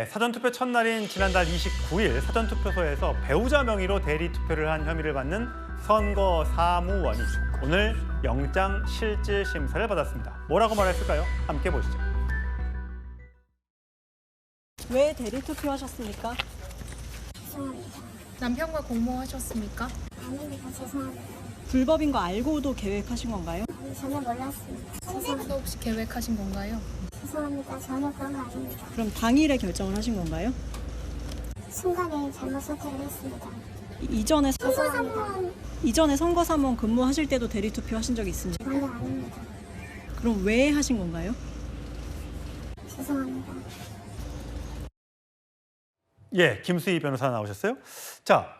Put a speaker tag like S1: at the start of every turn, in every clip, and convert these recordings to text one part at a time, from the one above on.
S1: 사전투표 첫날인 지난달 29일 사전투표소에서 배우자 명의로 대리투표를 한 혐의를 받는 선거사무원이 오늘 영장실질심사를 받았습니다. 뭐라고 말했을까요? 함께 보시죠.
S2: 왜 대리투표하셨습니까?
S3: 죄송합니다.
S4: 남편과 공모하셨습니까?
S3: 아닙니다. 죄송합니다.
S2: 불법인 거 알고도 계획하신 건가요?
S3: 아니, 전혀 몰랐습니다. 죄송합니다.
S4: 또 혹시 계획하신 건가요?
S3: 죄송합니다. 전혀 그런 거 아닙니다.
S2: 그럼 당일에 결정을 하신 건가요?
S3: 순간에 잘못 선택을 했습니다.
S2: 이전에
S3: 죄송합니다.
S2: 선거사무원 근무하실 때도 대리투표 하신 적이 있습니까?
S3: 전혀 아닙니다.
S2: 그럼 왜 하신 건가요?
S3: 죄송합니다.
S1: 김수희 변호사 나오셨어요. 자,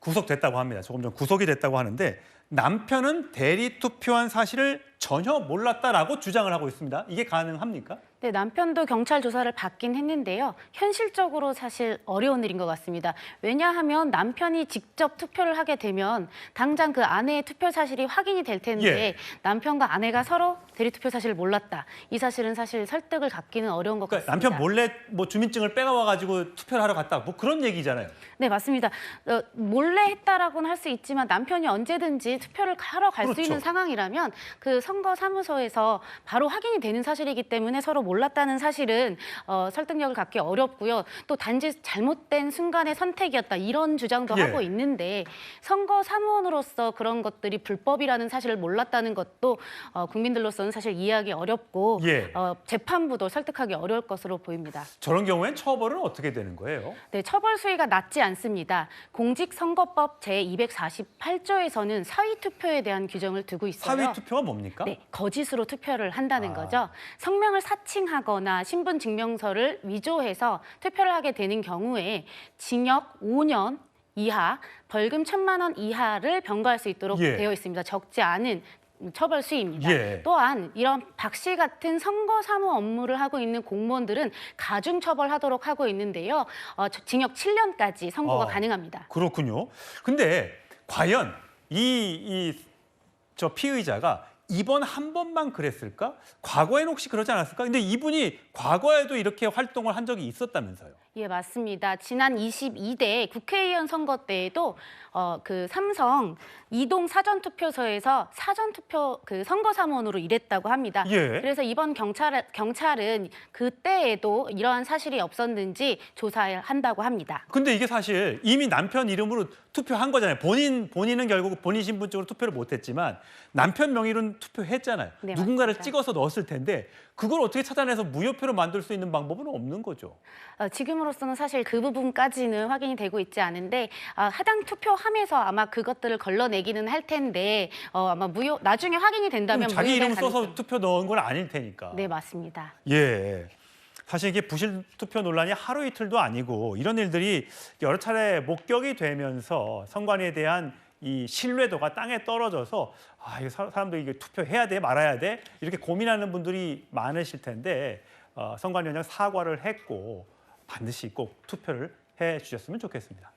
S1: 구속됐다고 합니다. 조금 전 구속이 됐다고 하는데 남편은 대리투표한 사실을 전혀 몰랐다라고 주장을 하고 있습니다. 이게 가능합니까?
S5: 네, 남편도 경찰 조사를 받긴 했는데요. 현실적으로 사실 어려운 일인 것 같습니다. 왜냐하면 남편이 직접 투표를 하게 되면 당장 그 아내의 투표 사실이 확인이 될 텐데 남편과 아내가 서로 대리투표 사실을 몰랐다. 이 사실은 사실 설득을 갖기는 어려운 것 같습니다.
S1: 남편 몰래 주민증을 빼가와가지고 투표를 하러 갔다. 그런 얘기잖아요.
S5: 네, 맞습니다. 몰래 했다라고는 할 수 있지만 남편이 언제든지 투표를 하러 갈 수 있는 상황이라면 그 선거사무소에서 바로 확인이 되는 사실이기 때문에 서로 몰랐다는 사실은 설득력을 갖기 어렵고요. 또 단지 잘못된 순간의 선택이었다 이런 주장도 하고 있는데 선거사무원으로서 그런 것들이 불법이라는 사실을 몰랐다는 것도 국민들로서는 사실 이해하기 어렵고 재판부도 설득하기 어려울 것으로 보입니다.
S1: 저런 경우엔 처벌은 어떻게 되는 거예요?
S5: 네, 처벌 수위가 낮지 않습니다. 공직선거법 제248조에서는 사위투표에 대한 규정을 두고 있어요.
S1: 사위투표가 뭡니까?
S5: 네, 거짓으로 투표를 한다는 거죠. 성명을 사칭하거나 신분증명서를 위조해서 투표를 하게 되는 경우에 징역 5년 이하, 벌금 1,000만 원 이하를 병과할 수 있도록 되어 있습니다. 적지 않은 처벌 수위입니다. 또한 이런 박 씨 같은 선거사무 업무를 하고 있는 공무원들은 가중처벌하도록 하고 있는데요. 징역 7년까지 선고가 가능합니다.
S1: 그렇군요. 근데 과연 저 피의자가 이번 한 번만 그랬을까? 과거에는 혹시 그러지 않았을까? 근데 이분이 과거에도 이렇게 활동을 한 적이 있었다면서요?
S5: 예, 맞습니다. 지난 22대 국회의원 선거 때에도 그 삼성 이동 사전투표소에서 사전투표 선거사무원으로 일했다고 합니다. 그래서 이번 경찰은 그때에도 이러한 사실이 없었는지 조사한다고 합니다.
S1: 근데 이게 사실 이미 남편 이름으로 투표한 거잖아요. 본인은 결국 본인 신분증으로 투표를 못했지만 남편 명의로는 투표했잖아요.
S5: 네,
S1: 누군가를
S5: 맞습니다.
S1: 찍어서 넣었을 텐데 그걸 어떻게 찾아내서 무효표로 만들 수 있는 방법은 없는 거죠.
S5: 지금으로서는 사실 그 부분까지는 확인이 되고 있지 않은데 해당 투표함에서 아마 그것들을 걸러내기는 할 텐데 아마 나중에 확인이 된다면
S1: 자기 이름
S5: 무효될
S1: 써서 투표 넣은 건 아닐 테니까.
S5: 네, 맞습니다.
S1: 사실 이게 부실 투표 논란이 하루 이틀도 아니고 이런 일들이 여러 차례 목격이 되면서 선관위에 대한 이 신뢰도가 땅에 떨어져서 이거 사람들이 이게 투표해야 돼 말아야 돼 이렇게 고민하는 분들이 많으실 텐데 선관위원장 사과를 했고 반드시 꼭 투표를 해 주셨으면 좋겠습니다.